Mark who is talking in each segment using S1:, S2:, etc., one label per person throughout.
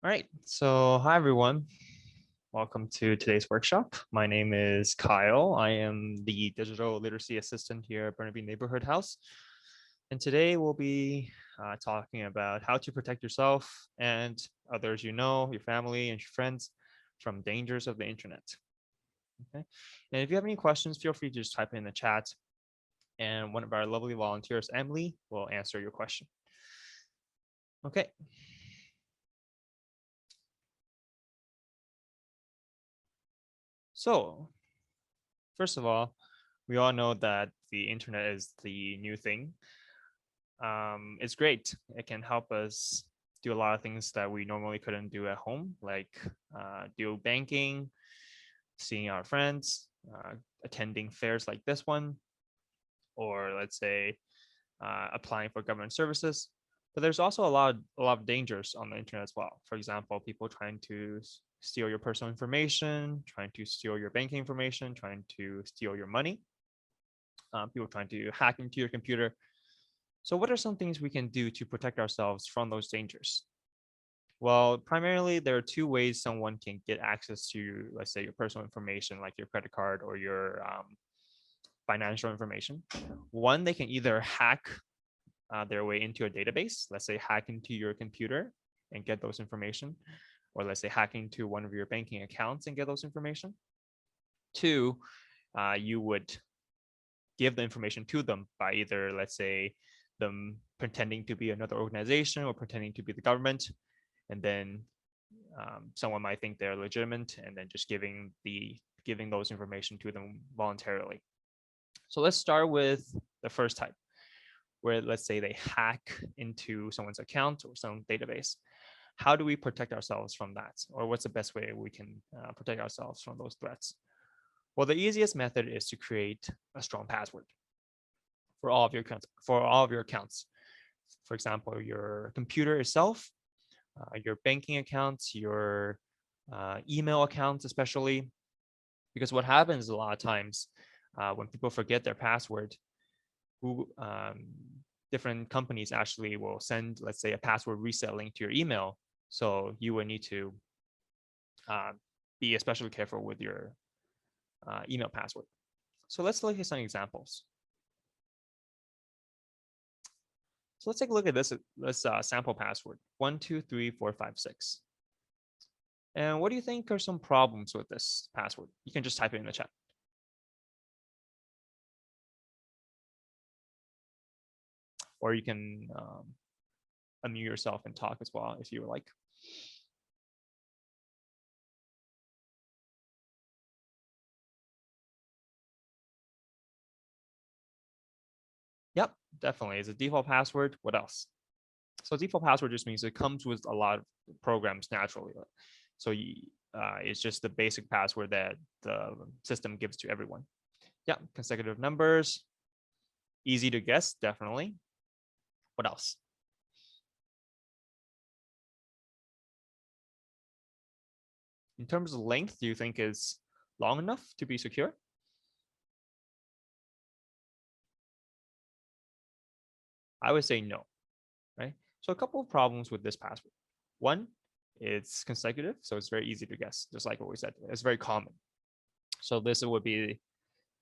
S1: All right, so hi everyone. Welcome to today's workshop. My name is Kyle. I am the digital literacy assistant here at Burnaby Neighborhood House. And today we'll be talking about how to protect yourself and others you know, your family and your friends from dangers of the internet. Okay. And if you have any questions, feel free to just type it in the chat and one of our lovely volunteers, Emily, will answer your question. Okay. So first of all, we all know that the internet is the new thing. It's great. It can help us do a lot of things that we normally couldn't do at home, like do banking, seeing our friends, attending fairs like this one, or let's say applying for government services. But there's also a lot of dangers on the internet as well. For example, people trying to steal your personal information, trying to steal your banking information, trying to steal your money. People trying to hack into your computer. So what are some things we can do to protect ourselves from those dangers? Well, primarily there are two ways someone can get access to, let's say, your personal information, like your credit card or your financial information. One, they can either hack their way into a database, let's say hack into your computer and get those information, or let's say hack into one of your banking accounts and get those information. Two, you would give the information to them by either, let's say, them pretending to be another organization or pretending to be the government. And then someone might think they're legitimate and then just giving those information to them voluntarily. So let's start with the first type, where let's say they hack into someone's account or some database. How do we protect ourselves from that? Or what's the best way we can protect ourselves from those threats? Well, the easiest method is to create a strong password for all of your accounts. For example, your computer itself, your banking accounts, your email accounts, especially, because what happens a lot of times when people forget their password, different companies actually will send, let's say, a password reset link to your email. So you would need to be especially careful with your email password. So let's look at some examples. So let's take a look at this sample password, 123456. And what do you think are some problems with this password? You can just type it in the chat. Or you can unmute yourself and talk as well if you would like. Yep, definitely. It's a default password. What else? So default password just means it comes with a lot of programs naturally. So it's just the basic password that the system gives to everyone. Yeah, consecutive numbers. Easy to guess, definitely. What else? In terms of length, do you think is long enough to be secure? I would say no, right? So a couple of problems with this password. One, it's consecutive, so it's very easy to guess, just like what we said. It's very common. So this would be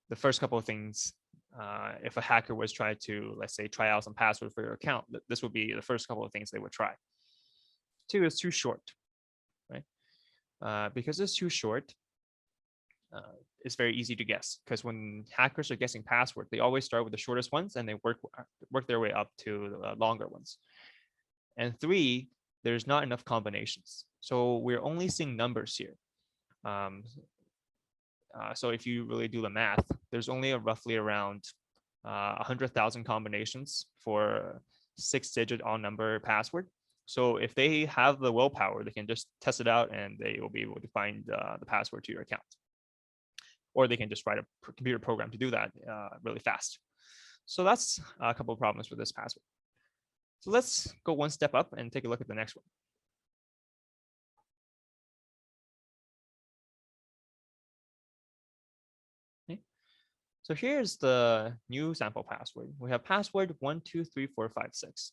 S1: the first couple of things. If a hacker was trying to, let's say, try out some password for your account, this would be the first couple of things they would try. Two, is too short, right? Because it's too short, it's very easy to guess, because when hackers are guessing password, they always start with the shortest ones and they work their way up to the longer ones. And three, there's not enough combinations. So we're only seeing numbers here. So if you really do the math, there's only roughly around 100,000 combinations for 6-digit all number password. So if they have the willpower, they can just test it out and they will be able to find the password to your account. Or they can just write a computer program to do that really fast. So that's a couple of problems with this password. So let's go one step up and take a look at the next one. Okay. So here's the new sample password. We have password 123456.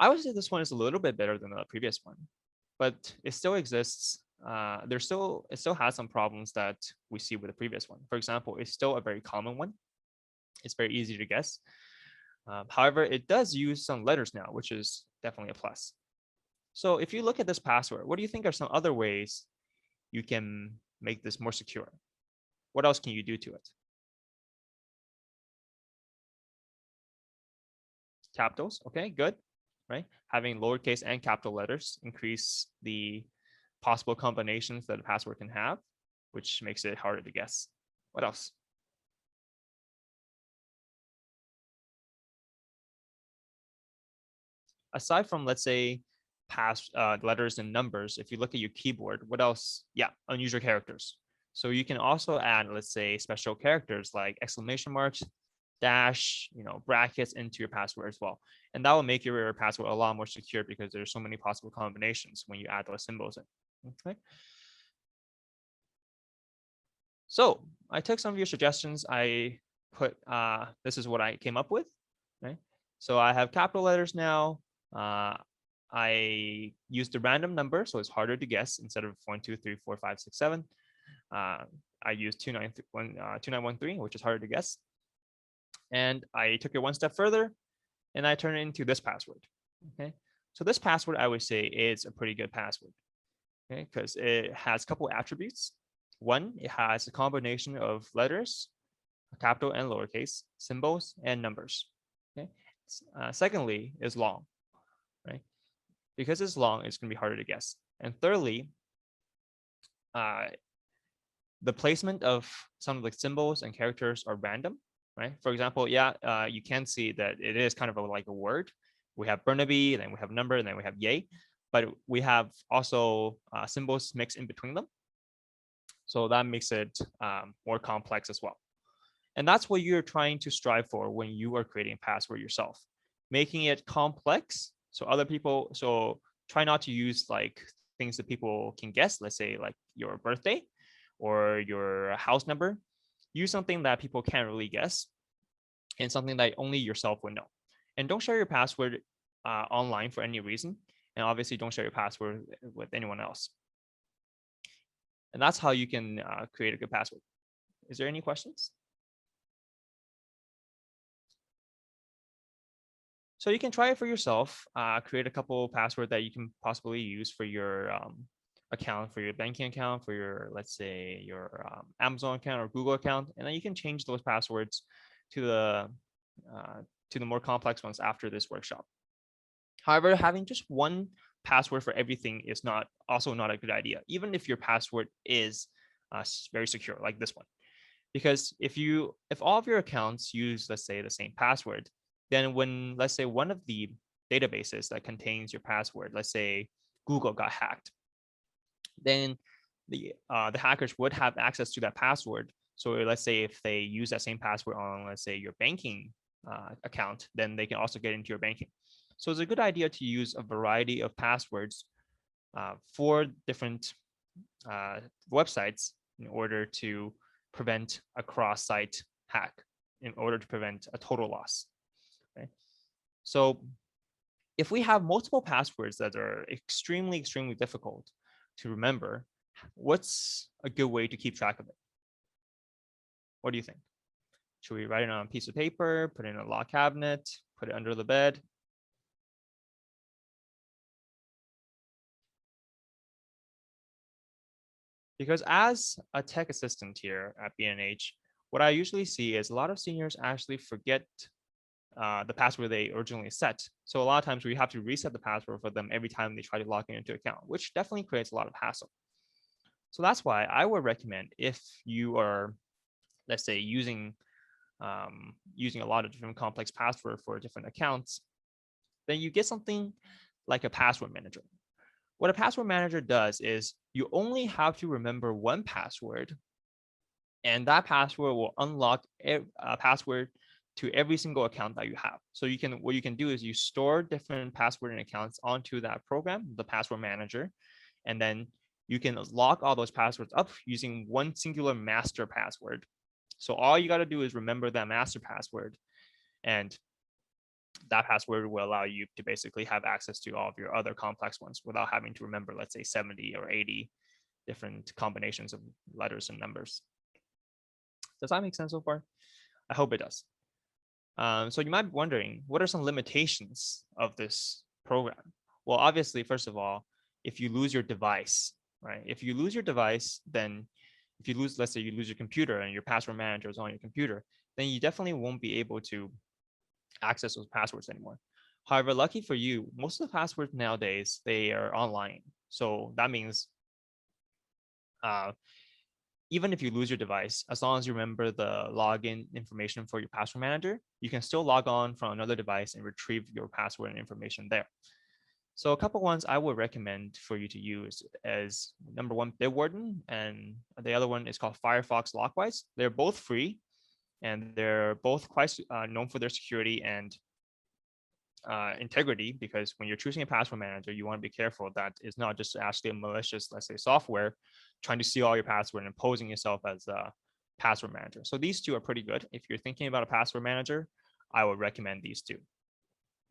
S1: I would say this one is a little bit better than the previous one, but it still exists. It still has some problems that we see with the previous one. For example, it's still a very common one. It's very easy to guess. However, it does use some letters now, which is definitely a plus. So if you look at this password, what do you think are some other ways you can make this more secure? What else can you do to it? Capitals, okay, good, right? Having lowercase and capital letters increase the possible combinations that a password can have, which makes it harder to guess. What else? Aside from, let's say, letters and numbers, if you look at your keyboard, what else? Yeah, unusual characters. So you can also add, let's say, special characters like exclamation marks, dash, brackets into your password as well. And that will make your password a lot more secure because there's so many possible combinations when you add those symbols in. Okay. So I took some of your suggestions. I put, this is what I came up with, right? So I have capital letters now. I used a random number, so it's harder to guess instead of 1, 2, 3, 4, 5, 6, 7. I used 2913, which is harder to guess. And I took it one step further and I turned it into this password. Okay. So this password, I would say, is a pretty good password. Okay, because it has a couple attributes. One, it has a combination of letters, capital and lowercase, symbols, and numbers. Okay. Secondly, is long, right? Because it's long, it's going to be harder to guess. And thirdly, the placement of some of the symbols and characters are random, right? For example, you can see that it is kind of like a word. We have Burnaby, then we have number, and then we have yay, but we have also symbols mixed in between them. So that makes it more complex as well. And that's what you're trying to strive for when you are creating a password yourself, making it complex so try not to use like things that people can guess, let's say like your birthday or your house number. Use something that people can't really guess and something that only yourself would know. And don't share your password online for any reason. And obviously don't share your password with anyone else. And that's how you can create a good password. Is there any questions? So you can try it for yourself, create a couple passwords that you can possibly use for your account, for your banking account, for your, let's say, your Amazon account or Google account, and then you can change those passwords to the more complex ones after this workshop. However, having just one password for everything is also not a good idea, even if your password is very secure, like this one. Because if all of your accounts use, let's say, the same password, then when, let's say, one of the databases that contains your password, let's say Google got hacked, then the hackers would have access to that password. So let's say if they use that same password on, let's say, your banking account, then they can also get into your banking. So it's a good idea to use a variety of passwords for different websites in order to prevent a cross-site hack, in order to prevent a total loss. Okay? So if we have multiple passwords that are extremely, extremely difficult to remember, what's a good way to keep track of it? What do you think? Should we write it on a piece of paper, put it in a lock cabinet, put it under the bed? Because as a tech assistant here at B&H, what I usually see is a lot of seniors actually forget the password they originally set. So a lot of times we have to reset the password for them every time they try to log into account, which definitely creates a lot of hassle. So that's why I would recommend, if you are, let's say, using a lot of different complex passwords for different accounts, then you get something like a password manager. What a password manager does is you only have to remember one password, and that password will unlock a password to every single account that you have. So what you can do is you store different password and accounts onto that program, the password manager, and then you can lock all those passwords up using one singular master password. So all you got to do is remember that master password, and that password will allow you to basically have access to all of your other complex ones without having to remember, let's say 70 or 80 different combinations of letters and numbers. Does that make sense so far? I hope it does. So you might be wondering, what are some limitations of this program? Well, obviously, first of all, if you lose your device, right? If you lose your device, then if you lose, let's say you lose your computer and your password manager is on your computer, then you definitely won't be able to access those passwords anymore. However, lucky for you, most of the passwords nowadays, they are online. So that means even if you lose your device, as long as you remember the login information for your password manager, you can still log on from another device and retrieve your password and information there. So a couple ones I would recommend for you to use is number one, Bitwarden, and the other one is called Firefox Lockwise. They're both free, and they're both quite known for their security and integrity, because when you're choosing a password manager, you want to be careful that it's not just actually a malicious, let's say, software trying to steal all your password and posing yourself as a password manager. So these two are pretty good. If you're thinking about a password manager, I would recommend these two.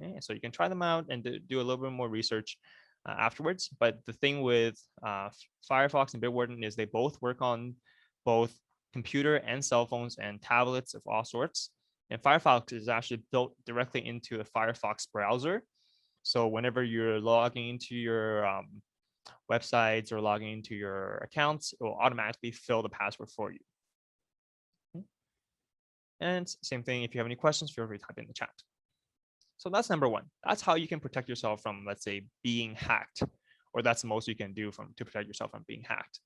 S1: Okay, so you can try them out and do a little bit more research afterwards. But the thing with Firefox and Bitwarden is they both work on both computer and cell phones and tablets of all sorts. And Firefox is actually built directly into a Firefox browser. So whenever you're logging into your websites or logging into your accounts, it will automatically fill the password for you. Okay. And same thing, if you have any questions, feel free to type in the chat. So that's number one. That's how you can protect yourself from, let's say, being hacked, or that's the most you can do to protect yourself from being hacked.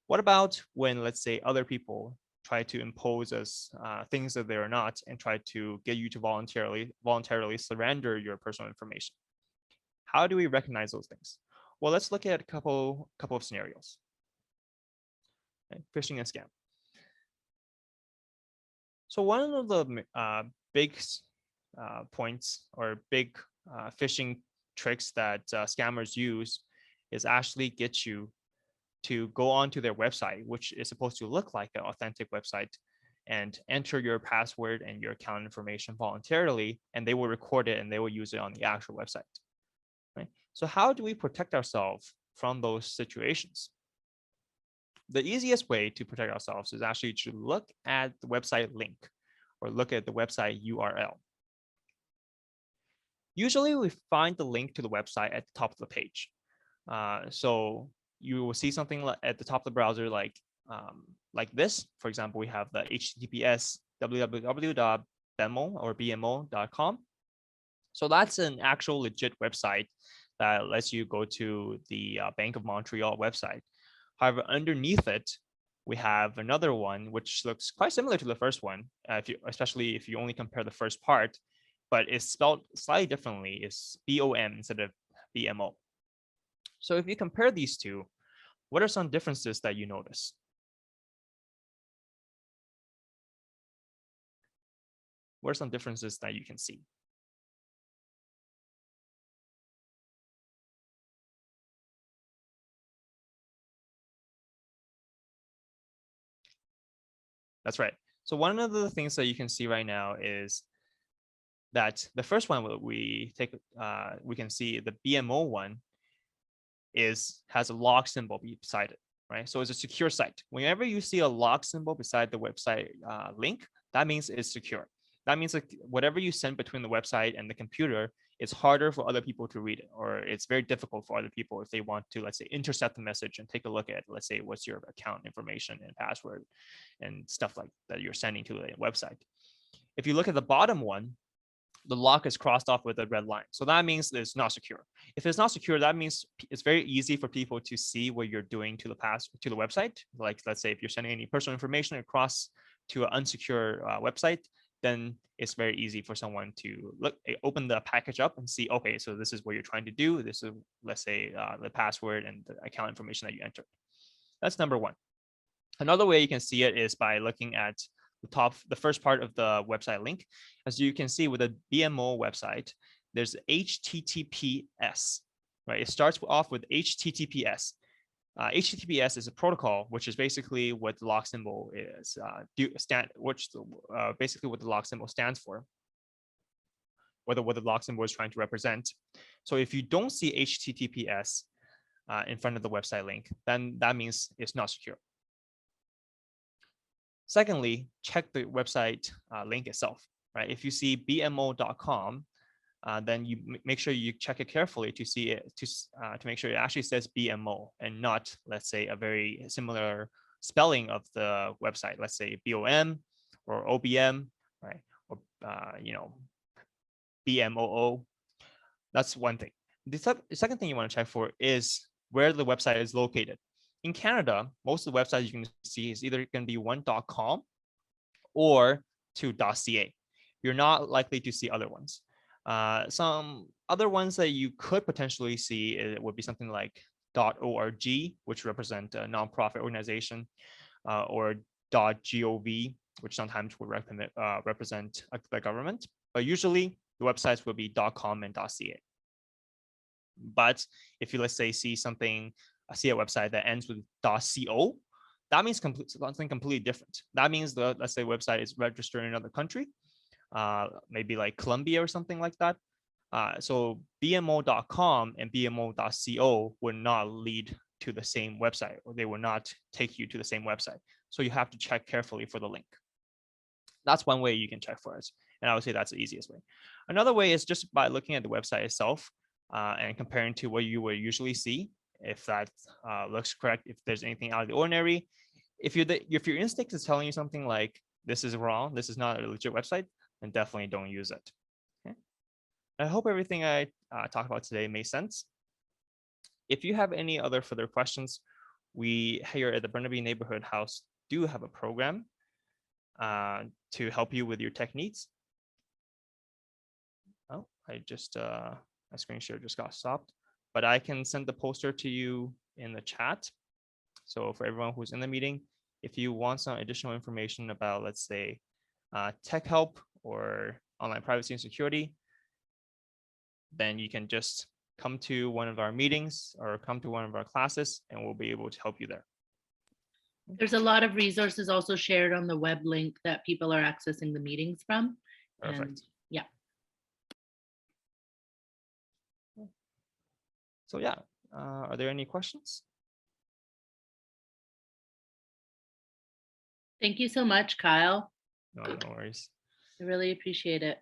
S1: What about when, let's say, other people try to impose us things that they're not and try to get you to voluntarily surrender your personal information? How do we recognize those things? Well, let's look at a couple of scenarios. Okay, phishing and scam. So one of the big points or big phishing tricks that scammers use is actually get you to go onto their website, which is supposed to look like an authentic website, and enter your password and your account information voluntarily, and they will record it and they will use it on the actual website. Right? So how do we protect ourselves from those situations? The easiest way to protect ourselves is actually to look at the website link or look at the website URL. Usually we find the link to the website at the top of the page. So you will see something at the top of the browser like this. For example, we have the HTTPS www.bmo or bmo.com. So that's an actual legit website that lets you go to the Bank of Montreal website. However, underneath it, we have another one which looks quite similar to the first one, especially if you only compare the first part, but it's spelled slightly differently. It's BOM instead of BMO. So if you compare these two, what are some differences that you notice? What are some differences that you can see? That's right. So one of the things that you can see right now is that the first one we can see the BMO one has a log symbol beside it, right? So it's a secure site. Whenever you see a log symbol beside the website link, that means it's secure. That means like whatever you send between the website and the computer, it's harder for other people to read it, or it's very difficult for other people if they want to, let's say, intercept the message and take a look at, let's say, what's your account information and password and stuff like that you're sending to the website. If you look at the bottom one, the lock is crossed off with a red line. So that means it's not secure. If it's not secure, that means it's very easy for people to see what you're doing to the website. Like, let's say if you're sending any personal information across to an unsecure website, then it's very easy for someone to open the package up and see, okay, so this is what you're trying to do. This is, let's say, the password and the account information that you entered. That's number one. Another way you can see it is by looking at the first part of the website link. As you can see with the BMO website, there's HTTPS, right? It starts off with HTTPS. HTTPS is a protocol, which is basically what the log symbol is, basically what the log symbol stands for. what the block symbol is trying to represent. So if you don't see HTTPS in front of the website link, then that means it's not secure. Secondly, check the website link itself, right? If you see bmo.com, then you make sure you check it carefully to see it, to make sure it actually says BMO and not, let's say, a very similar spelling of the website, let's say BOM or OBM, right? Or, BMOO. That's one thing. The second thing you want to check for is where the website is located. In Canada, most of the websites you can see is either going to be one.com or two.ca. You're not likely to see other ones. Some other ones that you could potentially see would be something like .org, which represent a nonprofit organization, or .gov, which sometimes would represent the government. But usually the websites will be .com and .ca. But if you, let's say, see a website that ends with .co, that means something completely different. That means let's say, website is registered in another country, maybe like Colombia or something like that. So bmo.com and bmo.co would not lead to the same website, or they will not take you to the same website. So you have to check carefully for the link. That's one way you can check for it. And I would say that's the easiest way. Another way is just by looking at the website itself and comparing to what you would usually see, if that looks correct, if there's anything out of the ordinary. If your instinct is telling you something like, this is wrong, this is not a legit website, then definitely don't use it. Okay? I hope everything I talked about today made sense. If you have any other further questions, we here at the Burnaby Neighborhood House do have a program to help you with your tech needs. Oh, my screen share just got stopped, but I can send the poster to you in the chat. So for everyone who's in the meeting, if you want some additional information about, let's say, tech help or online privacy and security, then you can just come to one of our meetings or come to one of our classes, and we'll be able to help you there.
S2: There's a lot of resources also shared on the web link that people are accessing the meetings from.
S1: Perfect.
S2: And yeah.
S1: So yeah, are there any questions?
S2: Thank you so much, Kyle.
S1: No worries.
S2: I really appreciate it.